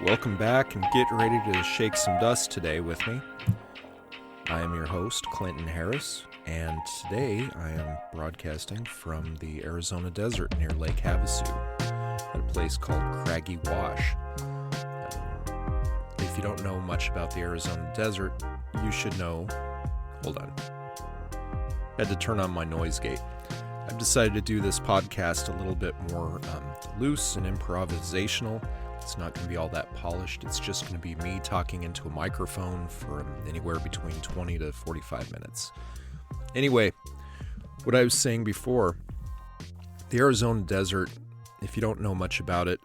Welcome back and get ready to shake some dust today with me. I am your host, Clinton Harris, and today I am broadcasting from the Arizona desert near Lake Havasu at a place called Craggy Wash. If you don't know much about the Arizona desert, you should know... Hold on. I had to turn on my noise gate. I've decided to do this podcast a little bit more loose and improvisational. It's not going to be all that polished. It's just going to be me talking into a microphone for anywhere between 20 to 45 minutes. Anyway, what I was saying before, the Arizona desert, if you don't know much about it,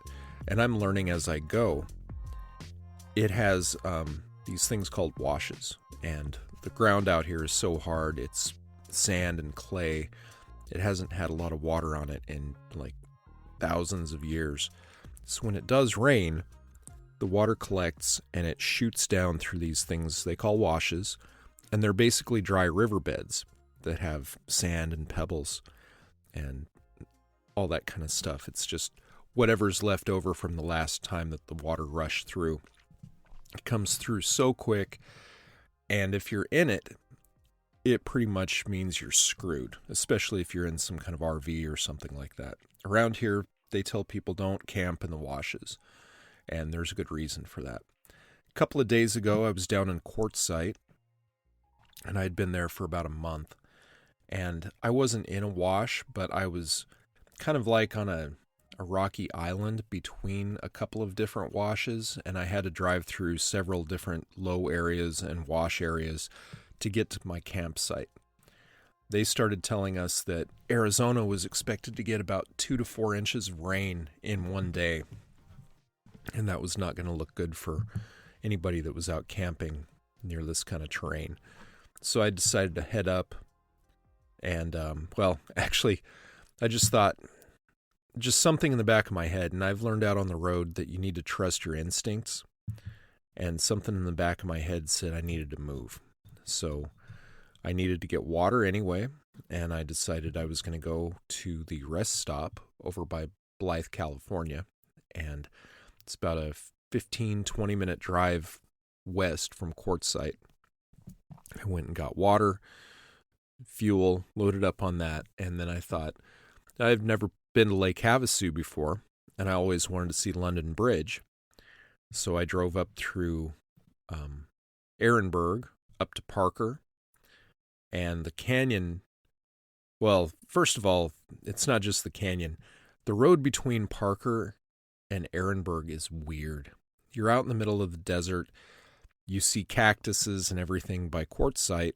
and I'm learning as I go, it has these things called washes. And the ground out here is so hard. It's sand and clay. It hasn't had a lot of water on it in like thousands of years. So when it does rain, the water collects and it shoots down through these things they call washes, and they're basically dry riverbeds that have sand and pebbles and all that kind of stuff. It's just whatever's left over from the last time that the water rushed through. It comes through so quick, and if you're in it, it pretty much means you're screwed, especially if you're in some kind of RV or something like that. Around here, they tell people don't camp in the washes, and there's a good reason for that. A couple of days ago, I was down in Quartzsite, and I'd been there for about a month, and I wasn't in a wash, but I was kind of like on a rocky island between a couple of different washes, and I had to drive through several different low areas and wash areas to get to my campsite. They started telling us that Arizona was expected to get about 2 to 4 inches of rain in one day. And that was not going to look good for anybody that was out camping near this kind of terrain. So I decided to head up. And, actually, I just thought, just something in the back of my head. And I've learned out on the road that you need to trust your instincts. And something in the back of my head said I needed to move. So I needed to get water anyway, and I decided I was going to go to the rest stop over by Blythe, California, and it's about a 15-20 minute drive west from Quartzsite. I went and got water, fuel, loaded up on that, and then I thought, I've never been to Lake Havasu before, and I always wanted to see London Bridge, so I drove up through Ehrenberg, up to Parker, and the canyon. Well, first of all, it's not just the canyon. The road between Parker and Ehrenberg is weird. You're out in the middle of the desert. You see cactuses and everything by Quartzsite.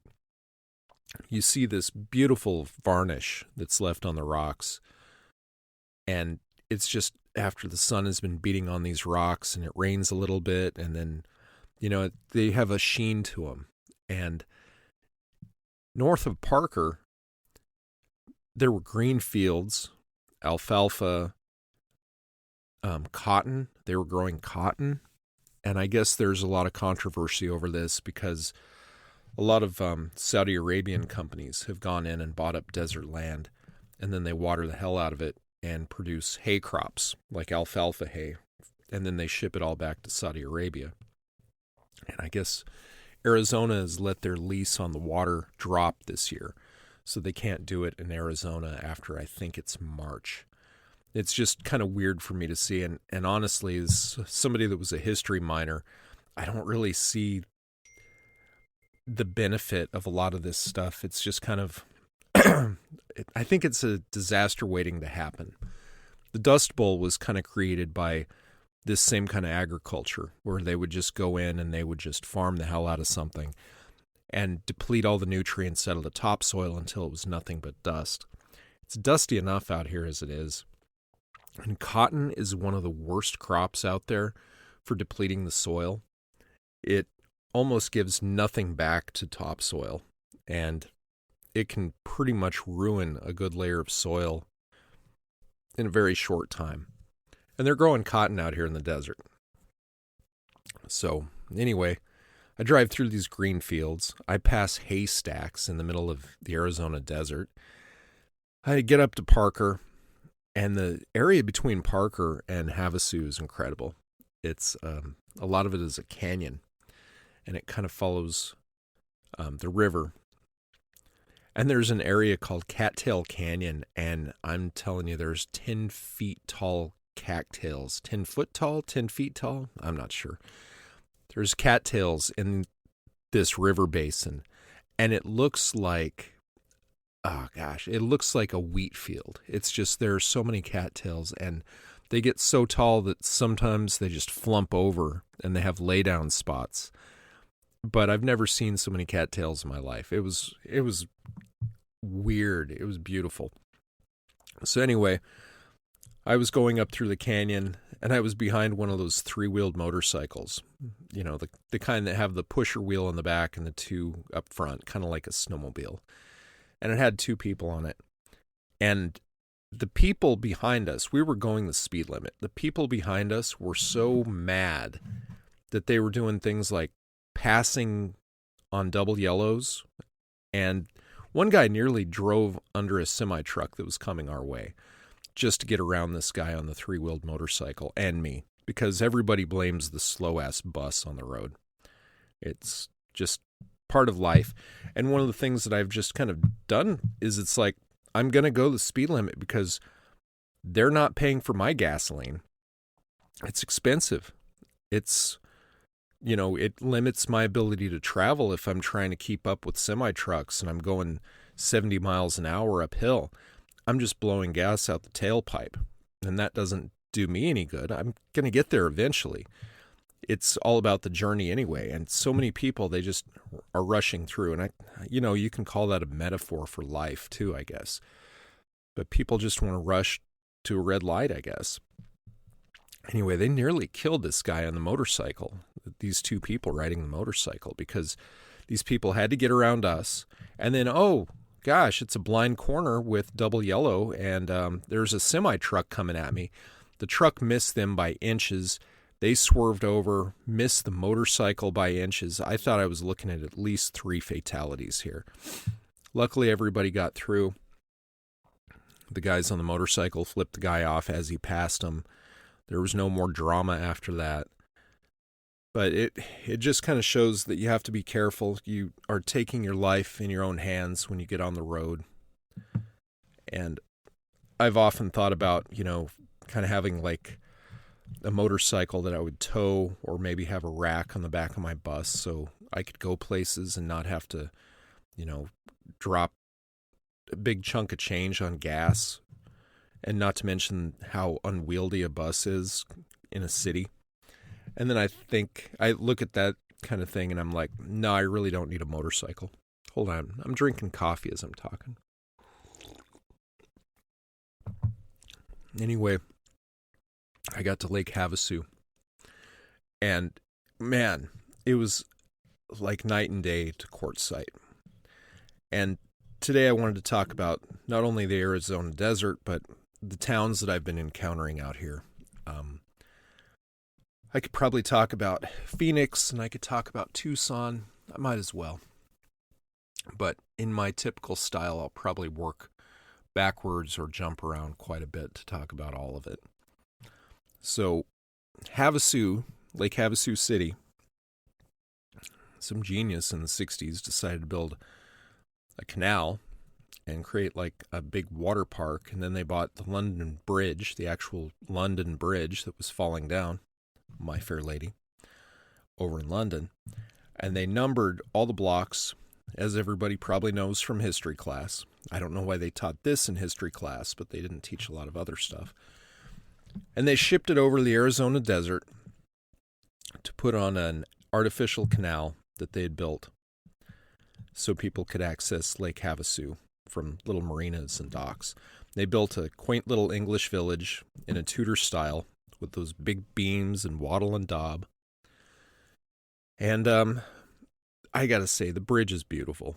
You see this beautiful varnish that's left on the rocks. And it's just after the sun has been beating on these rocks and it rains a little bit, and then, they have a sheen to them. And north of Parker, there were green fields, alfalfa, cotton. They were growing cotton. And I guess there's a lot of controversy over this because a lot of Saudi Arabian companies have gone in and bought up desert land, and then they water the hell out of it and produce hay crops like alfalfa hay. And then they ship it all back to Saudi Arabia. And I guess Arizona has let their lease on the water drop this year, so they can't do it in Arizona after I think it's March. It's just kind of weird for me to see, and honestly, as somebody that was a history minor, I don't really see the benefit of a lot of this stuff. It's just kind of, I think it's a disaster waiting to happen. The Dust Bowl was kind of created by this same kind of agriculture where they would just go in and they would just farm the hell out of something and deplete all the nutrients out of the topsoil until it was nothing but dust. It's dusty enough out here as it is. And cotton is one of the worst crops out there for depleting the soil. It almost gives nothing back to topsoil, and it can pretty much ruin a good layer of soil in a very short time. And they're growing cotton out here in the desert. So anyway, I drive through these green fields. I pass haystacks in the middle of the Arizona desert. I get up to Parker, and the area between Parker and Havasu is incredible. It's a lot of it is a canyon, and it kind of follows the river. And there's an area called Cattail Canyon, and I'm telling you, there's 10 feet tall cattails. 10 foot tall, 10 feet tall? I'm not sure. There's cattails in this river basin, and it looks like, oh gosh, it looks like a wheat field. It's just, there are so many cattails, and they get so tall that sometimes they just flump over, and they have lay down spots. But I've never seen so many cattails in my life. It was weird. It was beautiful. So anyway, I was going up through the canyon, and I was behind one of those three-wheeled motorcycles, you know, the kind that have the pusher wheel on the back and the two up front, kind of like a snowmobile. And it had two people on it. And the people behind us, we were going the speed limit. The people behind us were so mad that they were doing things like passing on double yellows, and one guy nearly drove under a semi-truck that was coming our way just to get around this guy on the three-wheeled motorcycle and me, because everybody blames the slow-ass bus on the road. It's just part of life. And one of the things that I've just kind of done is it's like, I'm going to go the speed limit because they're not paying for my gasoline. It's expensive. It's, you know, it limits my ability to travel if I'm trying to keep up with semi-trucks and I'm going 70 miles an hour uphill. I'm just blowing gas out the tailpipe, and that doesn't do me any good. I'm going to get there eventually. It's all about the journey anyway, and so many people, they just are rushing through, and you can call that a metaphor for life too, I guess. But people just want to rush to a red light, I guess. Anyway, they nearly killed this guy on the motorcycle, these two people riding the motorcycle, because these people had to get around us. And then, oh, gosh, it's a blind corner with double yellow, and there's a semi-truck coming at me. The truck missed them by inches. They swerved over, missed the motorcycle by inches. I thought I was looking at least 3 fatalities here. Luckily, everybody got through. The guys on the motorcycle flipped the guy off as he passed them. There was no more drama after that. But it just kind of shows that you have to be careful. You are taking your life in your own hands when you get on the road. And I've often thought about, kind of having like a motorcycle that I would tow, or maybe have a rack on the back of my bus so I could go places and not have to, drop a big chunk of change on gas. And not to mention how unwieldy a bus is in a city. And then I look at that kind of thing and I'm like, no, I really don't need a motorcycle. Hold on. I'm drinking coffee as I'm talking. Anyway, I got to Lake Havasu. And man, it was like night and day to Quartzsite. And today I wanted to talk about not only the Arizona desert, but the towns that I've been encountering out here. I could probably talk about Phoenix, and I could talk about Tucson. I might as well. But in my typical style, I'll probably work backwards or jump around quite a bit to talk about all of it. So, Havasu, Lake Havasu City, some genius in the 60s decided to build a canal and create like a big water park. And then they bought the London Bridge, the actual London Bridge that was falling down, My Fair Lady, over in London. And they numbered all the blocks, as everybody probably knows from history class. I don't know why they taught this in history class, but they didn't teach a lot of other stuff. And they shipped it over the Arizona desert to put on an artificial canal that they had built so people could access Lake Havasu from little marinas and docks. They built a quaint little English village in a Tudor style with those big beams and wattle and daub. And I gotta say, the bridge is beautiful.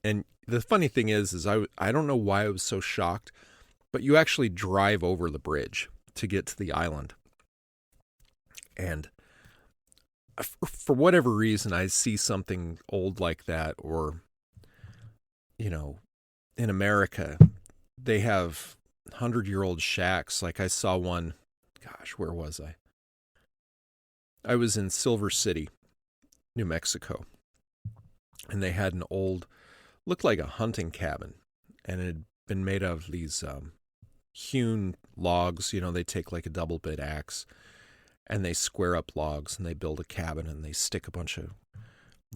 And the funny thing is I don't know why I was so shocked, but you actually drive over the bridge to get to the island. And for whatever reason, I see something old like that, or, in America, they have 100-year-old shacks. Like I saw one, gosh, where was I? I was in Silver City, New Mexico, and they had an old, looked like a hunting cabin, and it had been made of these hewn logs. They take like a double bit axe and they square up logs and they build a cabin and they stick a bunch of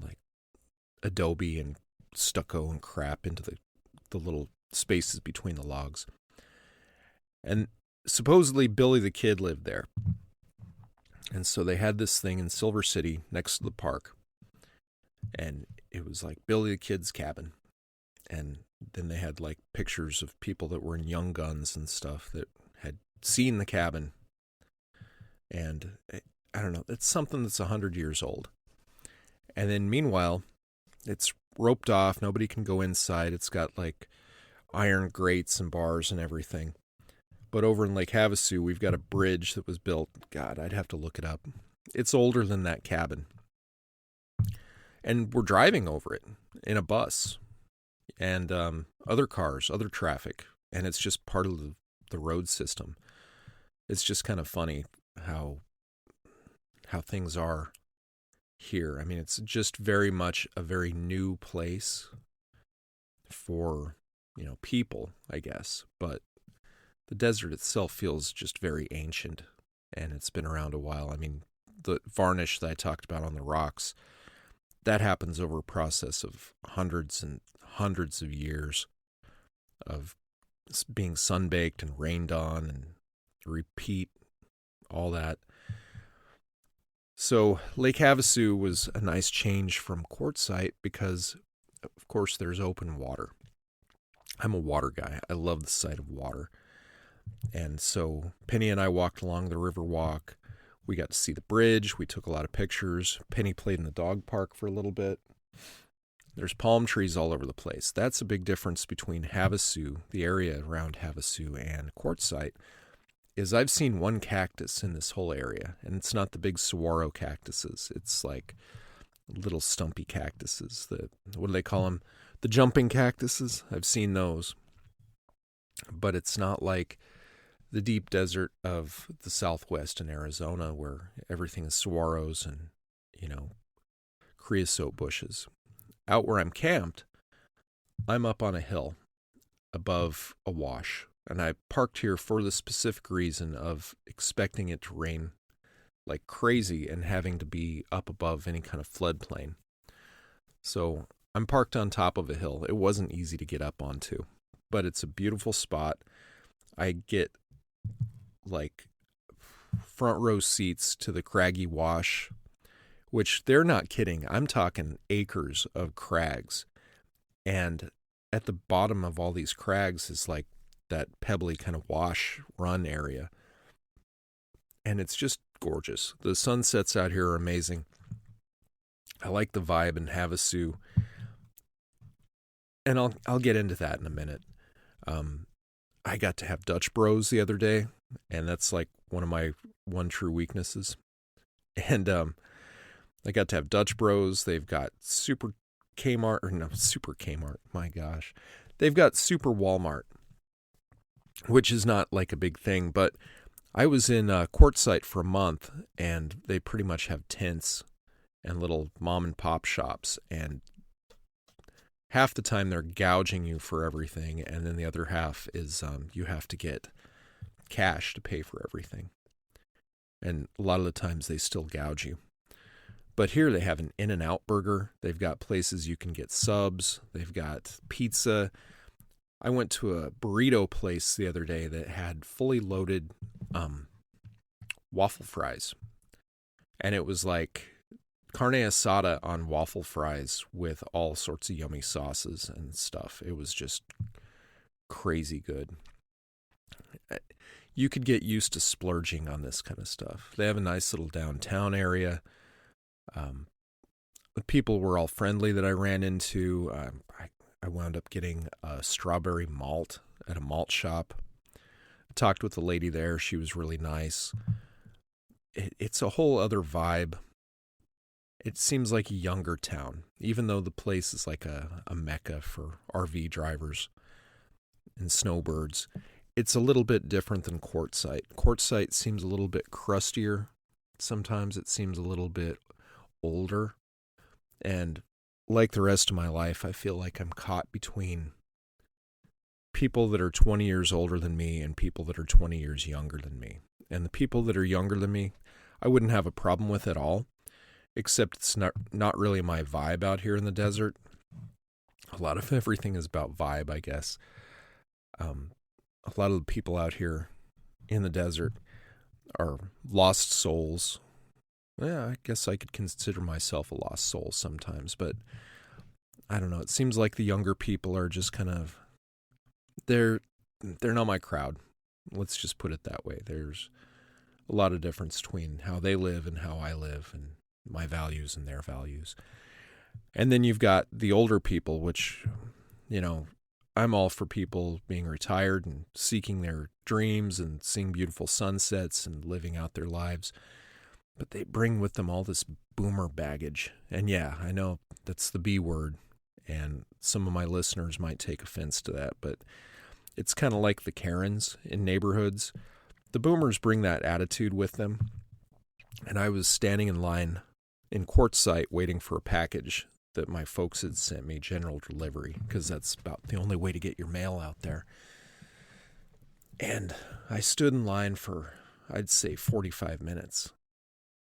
like adobe and stucco and crap into the little spaces between the logs. And supposedly Billy the Kid lived there. And so they had this thing in Silver City next to the park. And it was like Billy the Kid's cabin. And then they had like pictures of people that were in Young Guns and stuff that had seen the cabin. And I don't know, it's something that's 100 years old. And then meanwhile, it's roped off. Nobody can go inside. It's got like iron grates and bars and everything. But over in Lake Havasu, we've got a bridge that was built. God, I'd have to look it up. It's older than that cabin. And we're driving over it in a bus and other cars, other traffic. And it's just part of the road system. It's just kind of funny how things are here. I mean, it's just very much a very new place for, people, I guess. But the desert itself feels just very ancient, and it's been around a while. I mean, the varnish that I talked about on the rocks, that happens over a process of hundreds and hundreds of years of being sunbaked and rained on and repeat, all that. So Lake Havasu was a nice change from Quartzsite because, of course, there's open water. I'm a water guy. I love the sight of water. And so Penny and I walked along the river walk. We got to see the bridge. We took a lot of pictures. Penny played in the dog park for a little bit. There's palm trees all over the place. That's a big difference between Havasu, the area around Havasu, and Quartzsite, is I've seen one cactus in this whole area, and it's not the big saguaro cactuses. It's like little stumpy cactuses. What do they call them? The jumping cactuses. I've seen those. But it's not like the deep desert of the Southwest in Arizona where everything is saguaros and, creosote bushes. Out where I'm camped, I'm up on a hill above a wash. And I parked here for the specific reason of expecting it to rain like crazy and having to be up above any kind of floodplain. So I'm parked on top of a hill. It wasn't easy to get up onto, but it's a beautiful spot. I get like front row seats to the craggy wash, which they're not kidding. I'm talking acres of crags. And at the bottom of all these crags is like that pebbly kind of wash run area. And it's just gorgeous. The sunsets out here are amazing. I like the vibe in Havasu. And I'll get into that in a minute. I got to have Dutch Bros the other day, and that's like one of my one true weaknesses. And I got to have Dutch Bros. They've got Super Kmart, my gosh. They've got Super Walmart, which is not like a big thing, but I was in Quartzsite for a month, and they pretty much have tents and little mom and pop shops, and half the time they're gouging you for everything, and then the other half is you have to get cash to pay for everything. And a lot of the times they still gouge you. But here they have an In-N-Out burger. They've got places you can get subs. They've got pizza. I went to a burrito place the other day that had fully loaded waffle fries. And it was like carne asada on waffle fries with all sorts of yummy sauces and stuff. It was just crazy good. You could get used to splurging on this kind of stuff. They have a nice little downtown area. The people were all friendly that I ran into. I wound up getting a strawberry malt at a malt shop. I talked with the lady there. She was really nice. It's a whole other vibe. It seems like a younger town, even though the place is like a mecca for RV drivers and snowbirds. It's a little bit different than Quartzsite. Quartzsite seems a little bit crustier, Sometimes it seems a little bit older. And like the rest of my life, I feel like I'm caught between people that are 20 years older than me and people that are 20 years younger than me. And the people that are younger than me, I wouldn't have a problem with at all, except it's not really my vibe out here in the desert. A lot of everything is about vibe, I guess. A lot of the people out here in the desert are lost souls. Yeah, I guess I could consider myself a lost soul sometimes, but I don't know. It seems like the younger people are just kind of, they're not my crowd. Let's just put it that way. There's a lot of difference between how they live and how I live, and my values and their values. And then you've got the older people, which, I'm all for people being retired and seeking their dreams and seeing beautiful sunsets and living out their lives. But they bring with them all this boomer baggage. And yeah, I know that's the B word, and some of my listeners might take offense to that, but it's kind of like the Karens in neighborhoods. The boomers bring that attitude with them. And I was standing in line in Quartzsite waiting for a package that my folks had sent me, general delivery, because that's about the only way to get your mail out there. And I stood in line for, I'd say, 45 minutes.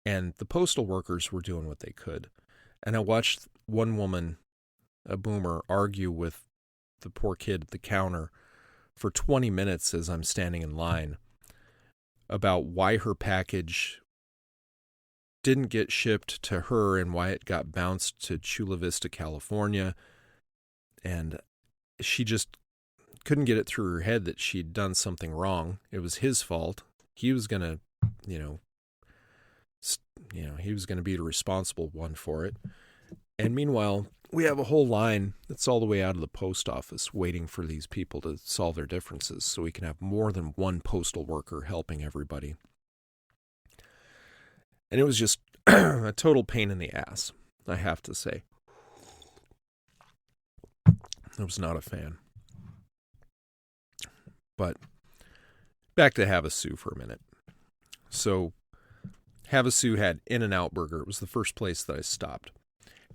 And the postal workers were doing what they could. And I watched one woman, a boomer, argue with the poor kid at the counter for 20 minutes as I'm standing in line about why her package didn't get shipped to her and why it got bounced to Chula Vista, California. And she just couldn't get it through her head that she'd done something wrong. It was his fault. He was going to, he was going to be the responsible one for it. And meanwhile, we have a whole line that's all the way out of the post office waiting for these people to solve their differences so we can have more than one postal worker helping everybody. And it was just a total pain in the ass, I have to say. I was not a fan. But back to Havasu for a minute. So Havasu had In-N-Out Burger. It was the first place that I stopped.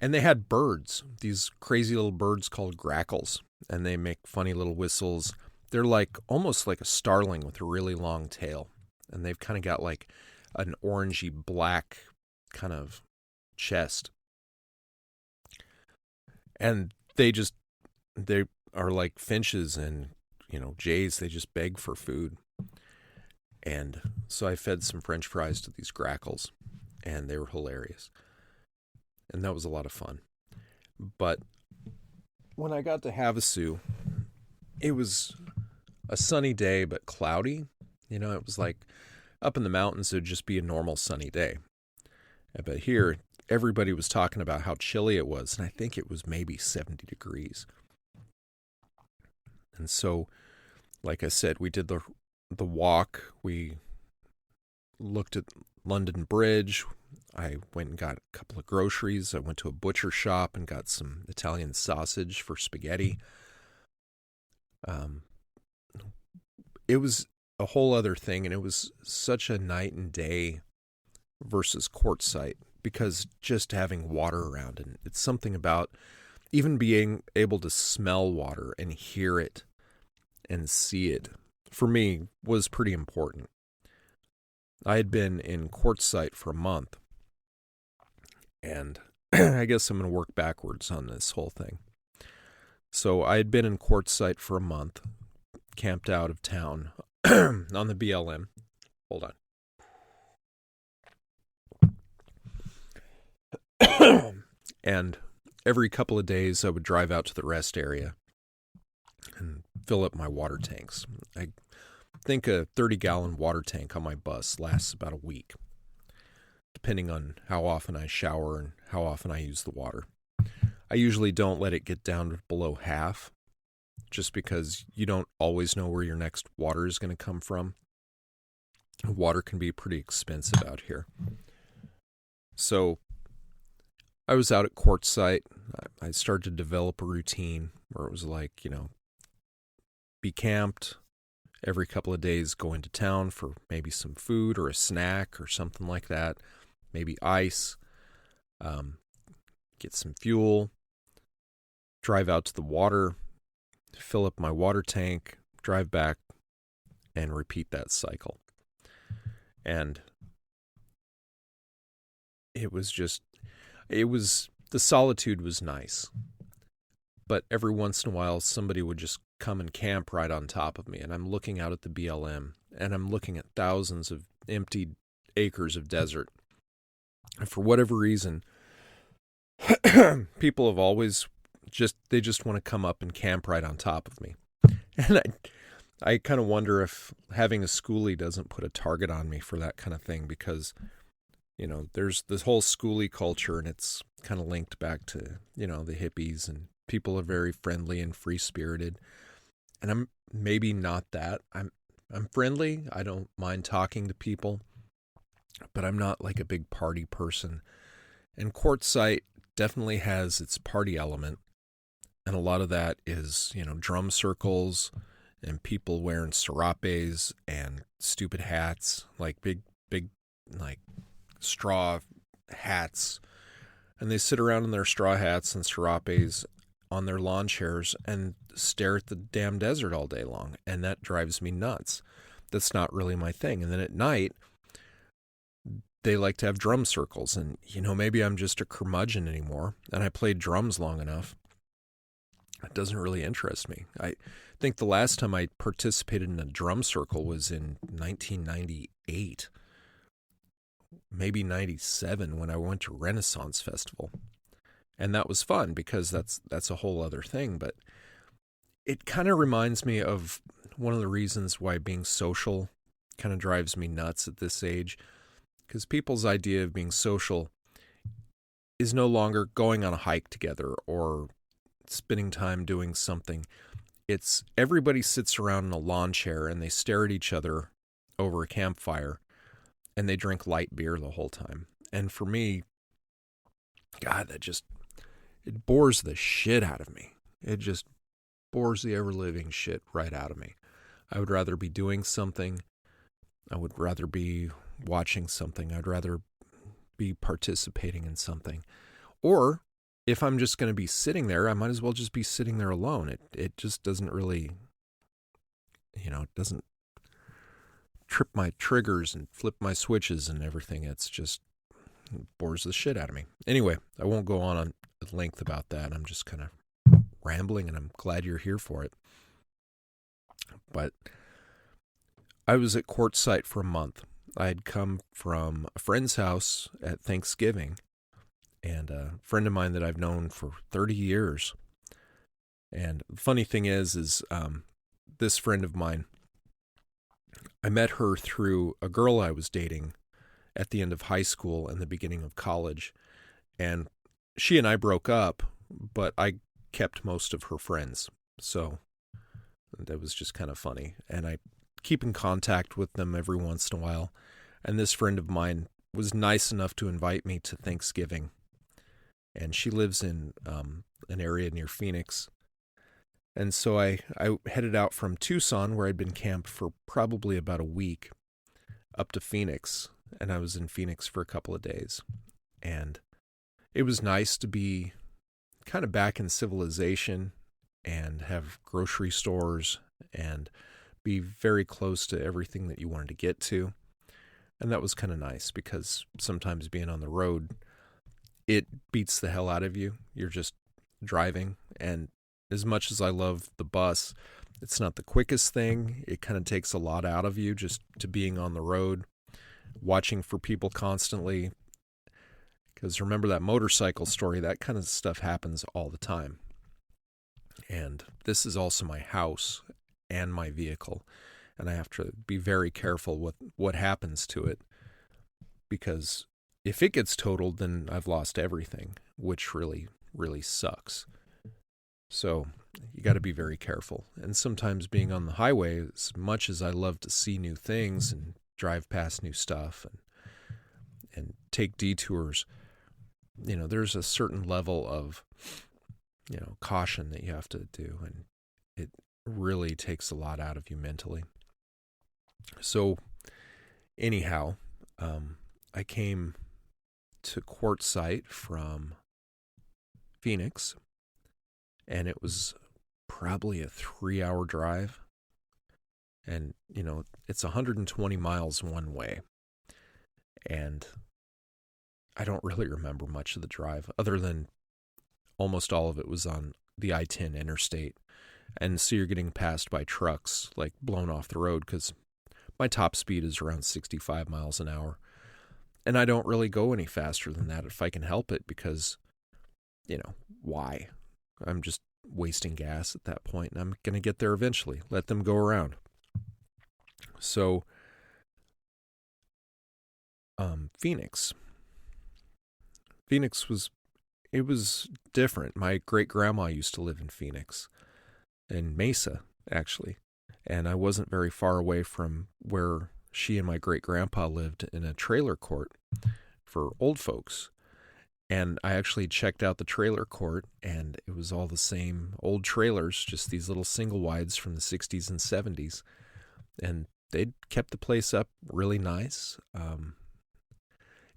And they had birds, these crazy little birds called grackles. And they make funny little whistles. They're almost like a starling with a really long tail. And they've kind of got like an orangey black kind of chest. And they are like finches and, jays. They just beg for food. And so I fed some French fries to these grackles, and they were hilarious. And that was a lot of fun. But when I got to Havasu, it was a sunny day, but cloudy. It was like up in the mountains, it would just be a normal sunny day. But here, everybody was talking about how chilly it was, and I think it was maybe 70 degrees. And so, like I said, we did the walk. We looked at London Bridge. I went and got a couple of groceries. I went to a butcher shop and got some Italian sausage for spaghetti. It was a whole other thing, and it was such a night and day versus Quartzsite, because just having water around, and it's something about even being able to smell water and hear it and see it, for me, was pretty important. I had been in Quartzsite for a month, and I guess I'm going to work backwards on this whole thing. So I had been in Quartzsite for a month, camped out of town on the BLM. Hold on. And every couple of days I would drive out to the rest area and fill up my water tanks. I think a 30-gallon water tank on my bus lasts about a week, depending on how often I shower and how often I use the water. I usually don't let it get down to below half, just because you don't always know where your next water is going to come from. Water can be pretty expensive out here. So I was out at Quartzsite. I started to develop a routine where it was like, be camped every couple of days go into town for maybe some food or a snack or something like that, maybe ice, get some fuel, drive out to the water, fill up my water tank, drive back, and repeat that cycle. And the solitude was nice. But every once in a while, somebody would just come and camp right on top of me. And I'm looking out at the BLM, and I'm looking at thousands of empty acres of desert. And for whatever reason, people have always they just want to come up and camp right on top of me. And I kind of wonder if having a schoolie doesn't put a target on me for that kind of thing, because, there's this whole schoolie culture, and it's kind of linked back to, the hippies, and people are very friendly and free-spirited. And I'm maybe not that. I'm friendly. I don't mind talking to people, but I'm not like a big party person. And Quartzsite definitely has its party element. And a lot of that is, drum circles and people wearing serapes and stupid hats, like big, like straw hats. And they sit around in their straw hats and serapes on their lawn chairs and stare at the damn desert all day long. And that drives me nuts. That's not really my thing. And then at night, they like to have drum circles. And, maybe I'm just a curmudgeon anymore, and I played drums long enough. It doesn't really interest me. I think the last time I participated in a drum circle was in 1998, maybe 97, when I went to Renaissance Festival. And that was fun because that's a whole other thing. But it kind of reminds me of one of the reasons why being social kind of drives me nuts at this age, because people's idea of being social is no longer going on a hike together or spending time doing something. It's everybody sits around in a lawn chair and they stare at each other over a campfire and they drink light beer the whole time. And for me, God, it bores the shit out of me. It just bores the ever-living shit right out of me. I would rather be doing something. I would rather be watching something. I'd rather be participating in something. Or if I'm just going to be sitting there, I might as well just be sitting there alone. It just doesn't really, it doesn't trip my triggers and flip my switches and everything. It bores the shit out of me. Anyway, I won't go on at length about that. I'm just kind of rambling, and I'm glad you're here for it. But I was at Quartzsite for a month. I had come from a friend's house at Thanksgiving, and a friend of mine that I've known for 30 years. And the funny thing is this friend of mine, I met her through a girl I was dating at the end of high school and the beginning of college. And she and I broke up, but I kept most of her friends. So that was just kind of funny. And I keep in contact with them every once in a while. And this friend of mine was nice enough to invite me to Thanksgiving. And she lives in an area near Phoenix. And so I headed out from Tucson, where I'd been camped for probably about a week, up to Phoenix. And I was in Phoenix for a couple of days. And it was nice to be kind of back in civilization and have grocery stores and be very close to everything that you wanted to get to. And that was kind of nice, because sometimes being on the road, it beats the hell out of you. You're just driving. And as much as I love the bus, it's not the quickest thing. It kind of takes a lot out of you just to being on the road, watching for people constantly. Because remember that motorcycle story, that kind of stuff happens all the time. And this is also my house and my vehicle. And I have to be very careful with what happens to it. Because if it gets totaled, then I've lost everything, which really, really sucks. So you got to be very careful. And sometimes being on the highway, as much as I love to see new things and drive past new stuff and take detours, there's a certain level of, caution that you have to do. And it really takes a lot out of you mentally. So anyhow, I came to Quartzsite from Phoenix, and it was probably a 3-hour drive. And, it's 120 miles one way. And I don't really remember much of the drive, other than almost all of it was on the I-10 interstate. And so you're getting passed by trucks, like blown off the road, because my top speed is around 65 miles an hour. And I don't really go any faster than that if I can help it, because, why? I'm just wasting gas at that point, and I'm going to get there eventually. Let them go around. So, Phoenix was different. My great-grandma used to live in Phoenix, in Mesa, actually. And I wasn't very far away from where she and my great-grandpa lived, in a trailer court for old folks. And I actually checked out the trailer court, and it was all the same old trailers, just these little single wides from the 60s and 70s. And they'd kept the place up really nice.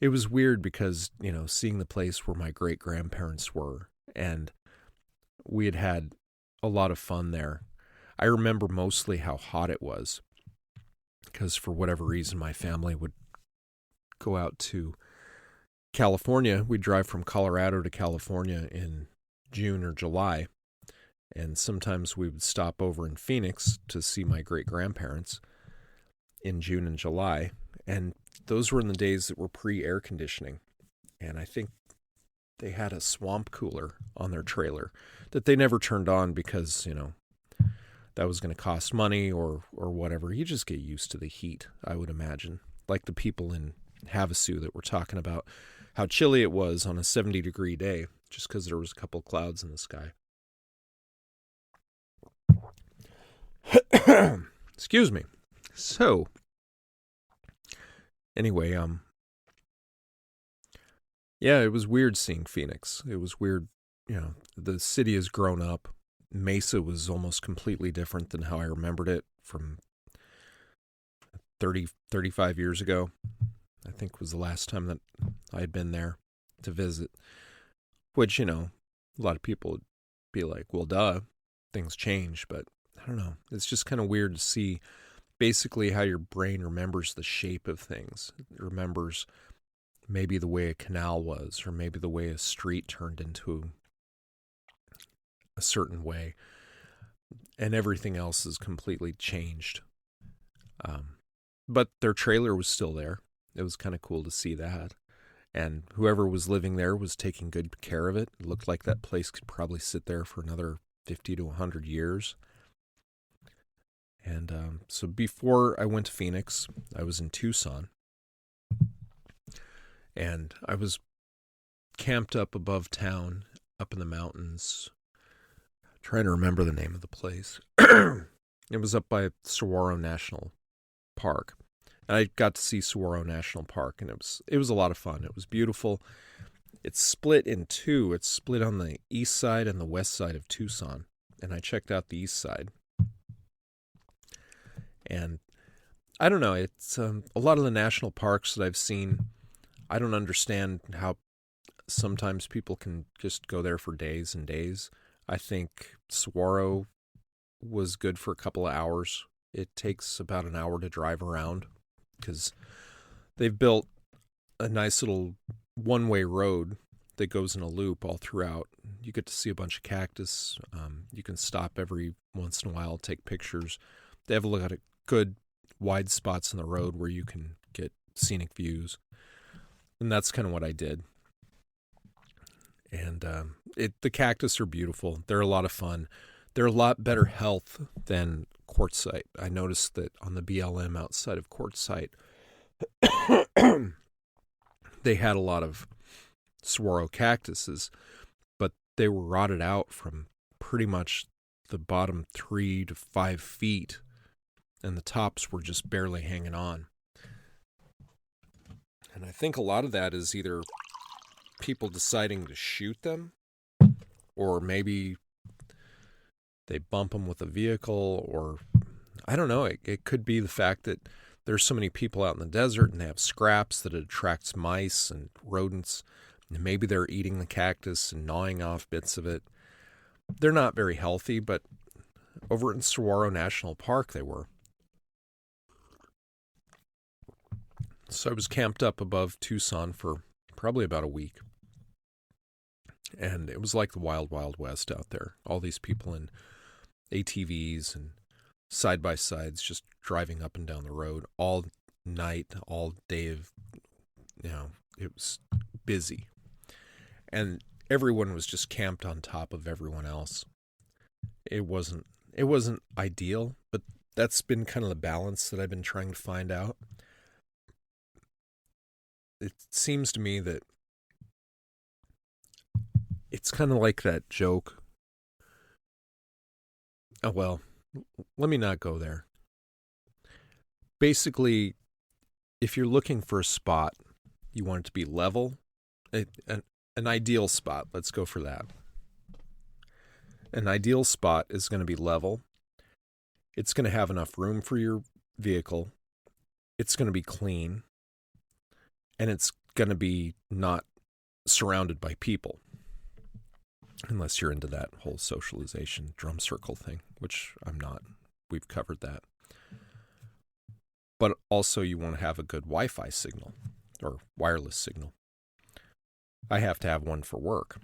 It was weird because, seeing the place where my great-grandparents were, and we had a lot of fun there. I remember mostly how hot it was, because for whatever reason, my family would go out to California. We'd drive from Colorado to California in June or July, and sometimes we would stop over in Phoenix to see my great-grandparents in June and July, and those were in the days that were pre-air conditioning, and I think they had a swamp cooler on their trailer that they never turned on because, that was going to cost money or whatever. You just get used to the heat, I would imagine. Like the people in Havasu that were talking about how chilly it was on a 70-degree day just because there was a couple clouds in the sky. Excuse me. So, anyway, yeah, it was weird seeing Phoenix. It was weird, the city has grown up. Mesa was almost completely different than how I remembered it from 35 years ago. I think was the last time that I had been there to visit. Which, a lot of people would be like, well, duh, things change. But I don't know. It's just kind of weird to see basically how your brain remembers the shape of things. It remembers maybe the way a canal was, or maybe the way a street turned into a certain way, and everything else is completely changed. But their trailer was still there. It was kind of cool to see that. And whoever was living there was taking good care of it. It looked like that place could probably sit there for another 50 to 100 years. And so before I went to Phoenix, I was in Tucson. And I was camped up above town, up in the mountains. Trying to remember the name of the place. It was up by Saguaro National Park. And I got to see Saguaro National Park, and it was a lot of fun. It was beautiful. It's split in two. It's split on the east side and the west side of Tucson. And I checked out the east side. And I don't know, it's a lot of the national parks that I've seen, I don't understand how sometimes people can just go there for days and days. I think Saguaro was good for a couple of hours. It takes about an hour to drive around because they've built a nice little one-way road that goes in a loop all throughout. You get to see a bunch of cactus. You can stop every once in a while, take pictures. They have a lot of good wide spots in the road where you can get scenic views. And that's kind of what I did. And the cactus are beautiful. They're a lot of fun. They're a lot better health than Quartzsite. I noticed that on the BLM outside of Quartzsite, they had a lot of saguaro cactuses, but they were rotted out from pretty much the bottom 3 to 5 feet, and the tops were just barely hanging on. And I think a lot of that is either people deciding to shoot them, or maybe they bump them with a vehicle, or I don't know. It could be the fact that there's so many people out in the desert and they have scraps that it attracts mice and rodents. And maybe they're eating the cactus and gnawing off bits of it. They're not very healthy, but over in Saguaro National Park they were. So I was camped up above Tucson for probably about a week. And it was like the wild, wild west out there. All these people in ATVs and side-by-sides just driving up and down the road all night, all day. It was busy. And everyone was just camped on top of everyone else. It wasn't ideal, but that's been kind of the balance that I've been trying to find out. It seems to me that it's kind of like that joke. Oh, well, let me not go there. Basically, if you're looking for a spot, you want it to be level. An ideal spot, let's go for that. An ideal spot is going to be level. It's going to have enough room for your vehicle. It's going to be clean. And it's going to be not surrounded by people. Unless you're into that whole socialization drum circle thing, which I'm not. We've covered that. But also you want to have a good Wi-Fi signal or wireless signal. I have to have one for work.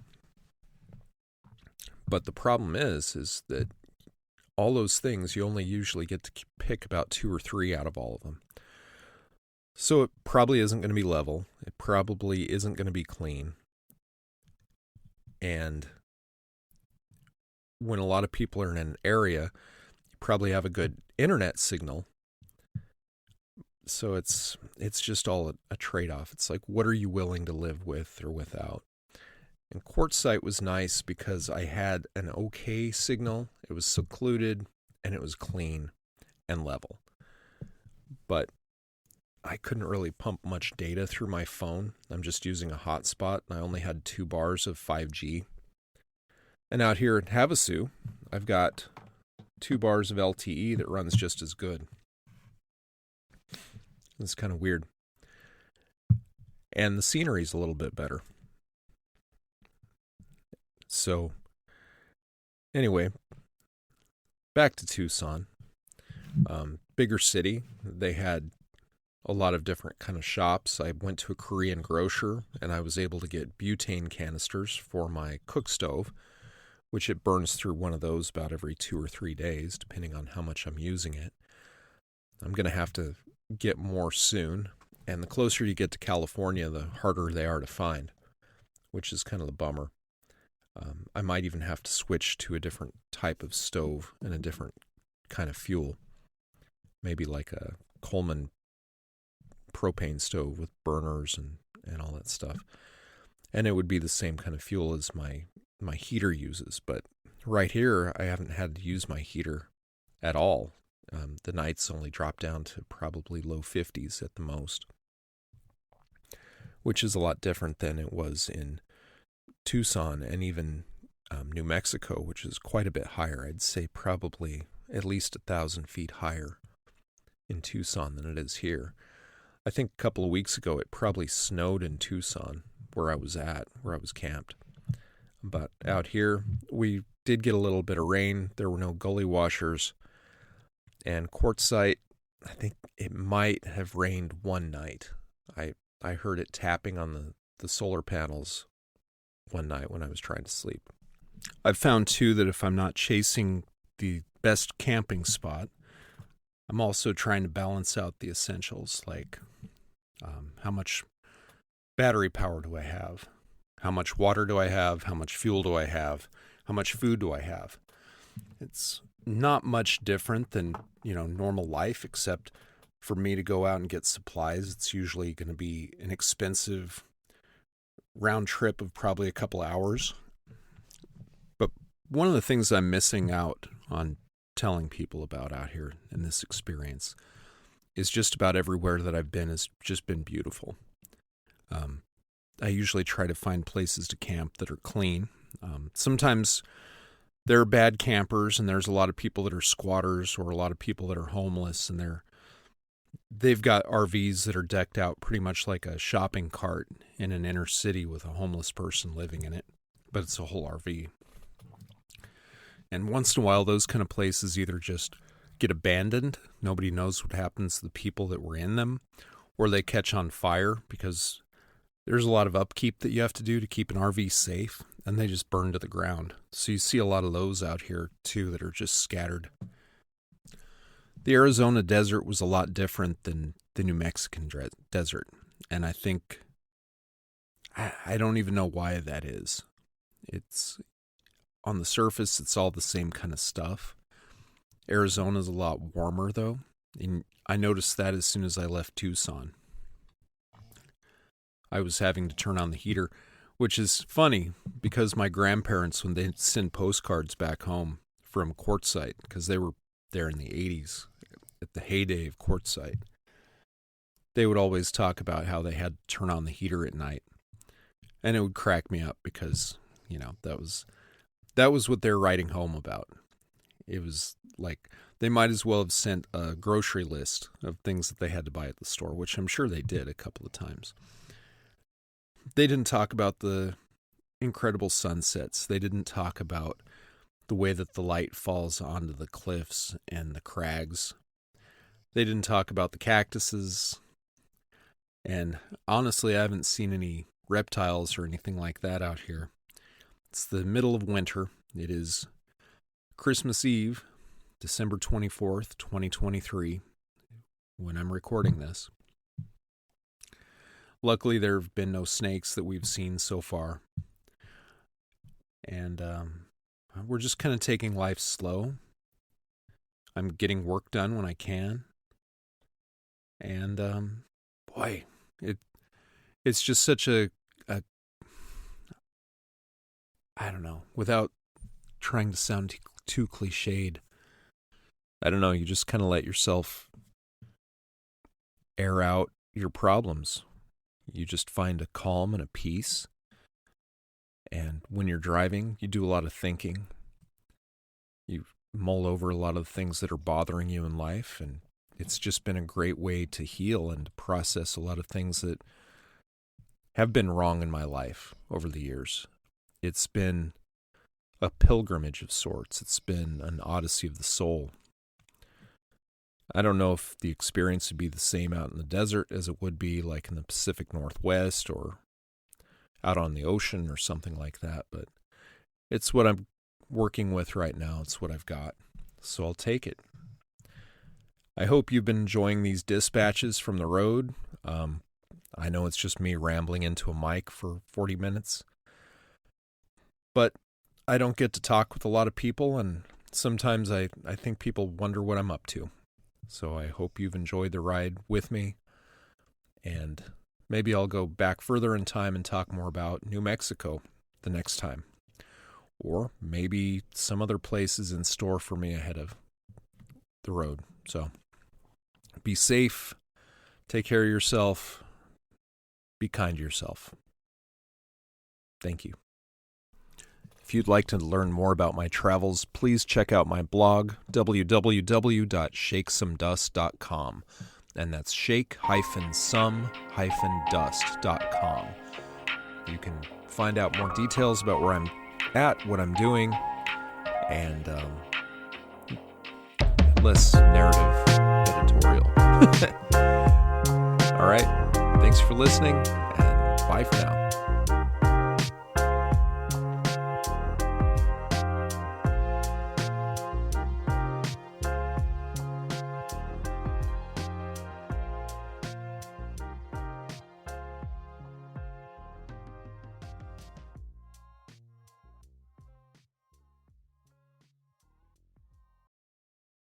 But the problem is that all those things, you only usually get to pick about 2 or 3 out of all of them. So it probably isn't going to be level. It probably isn't going to be clean. And when a lot of people are in an area, you probably have a good internet signal. So it's just all a trade-off. It's like, what are you willing to live with or without? And Quartzsite was nice because I had an okay signal. It was secluded, and it was clean and level. But I couldn't really pump much data through my phone. I'm just using a hotspot, and I only had 2 bars of 5G. And out here at Havasu, I've got 2 bars of LTE that runs just as good. It's kind of weird. And the scenery's a little bit better. So, anyway, back to Tucson. Bigger city. They had a lot of different kind of shops. I went to a Korean grocer, and I was able to get butane canisters for my cook stove, which it burns through one of those about every 2 or 3 days, depending on how much I'm using it. I'm going to have to get more soon, and the closer you get to California, the harder they are to find, which is kind of the bummer. I might even have to switch to a different type of stove and a different kind of fuel, maybe like a Coleman propane stove with burners and all that stuff. And it would be the same kind of fuel as my heater uses, but right here I haven't had to use my heater at all. The nights only drop down to probably low 50s at the most, which is a lot different than it was in Tucson and even New Mexico, which is quite a bit higher. I'd say probably at least 1,000 feet higher in Tucson than it is here. I think a couple of weeks ago it probably snowed in Tucson where I was camped. But out here, we did get a little bit of rain. There were no gully washers. And Quartzsite, I think it might have rained one night. I heard it tapping on the solar panels one night when I was trying to sleep. I've found, too, that if I'm not chasing the best camping spot, I'm also trying to balance out the essentials, like how much battery power do I have? How much water do I have? How much fuel do I have? How much food do I have? It's not much different than, normal life, except for me to go out and get supplies. It's usually going to be an expensive round trip of probably a couple hours. But one of the things I'm missing out on telling people about out here in this experience is just about everywhere that I've been has just been beautiful. I usually try to find places to camp that are clean. Sometimes there are bad campers, and there's a lot of people that are squatters or a lot of people that are homeless, and they've got RVs that are decked out pretty much like a shopping cart in an inner city with a homeless person living in it, but it's a whole RV. And once in a while, those kind of places either just get abandoned, nobody knows what happens to the people that were in them, or they catch on fire because there's a lot of upkeep that you have to do to keep an RV safe, and they just burn to the ground. So you see a lot of those out here, too, that are just scattered. The Arizona desert was a lot different than the New Mexican desert, and I think, I don't even know why that is. It's, on the surface, it's all the same kind of stuff. Arizona's a lot warmer, though, and I noticed that as soon as I left Tucson. I was having to turn on the heater, which is funny because my grandparents, when they'd send postcards back home from Quartzsite, because they were there in the 80s, at the heyday of Quartzsite, they would always talk about how they had to turn on the heater at night. And it would crack me up because, that was what they're writing home about. It was like they might as well have sent a grocery list of things that they had to buy at the store, which I'm sure they did a couple of times. They didn't talk about the incredible sunsets. They didn't talk about the way that the light falls onto the cliffs and the crags. They didn't talk about the cactuses. And honestly, I haven't seen any reptiles or anything like that out here. It's the middle of winter. It is Christmas Eve, December 24th, 2023, when I'm recording this. Luckily, there have been no snakes that we've seen so far. And we're just kind of taking life slow. I'm getting work done when I can. And, boy, it's just such a I don't know, without trying to sound too cliched, I don't know, you just kind of let yourself air out your problems. You just find a calm and a peace. And when you're driving, you do a lot of thinking. You mull over a lot of the things that are bothering you in life, and it's just been a great way to heal and to process a lot of things that have been wrong in my life over the years. It's been a pilgrimage of sorts. It's been an odyssey of the soul. I don't know if the experience would be the same out in the desert as it would be like in the Pacific Northwest or out on the ocean or something like that, but it's what I'm working with right now. It's what I've got, so I'll take it. I hope you've been enjoying these dispatches from the road. I know it's just me rambling into a mic for 40 minutes, but I don't get to talk with a lot of people, and sometimes I think people wonder what I'm up to. So I hope you've enjoyed the ride with me, and maybe I'll go back further in time and talk more about New Mexico the next time, or maybe some other places in store for me ahead of the road. So be safe, take care of yourself, be kind to yourself. Thank you. If you'd like to learn more about my travels, please check out my blog, www.shakesomedust.com. And that's shake-some-dust.com. You can find out more details about where I'm at, what I'm doing, and less narrative editorial. All right. Thanks for listening, and bye for now.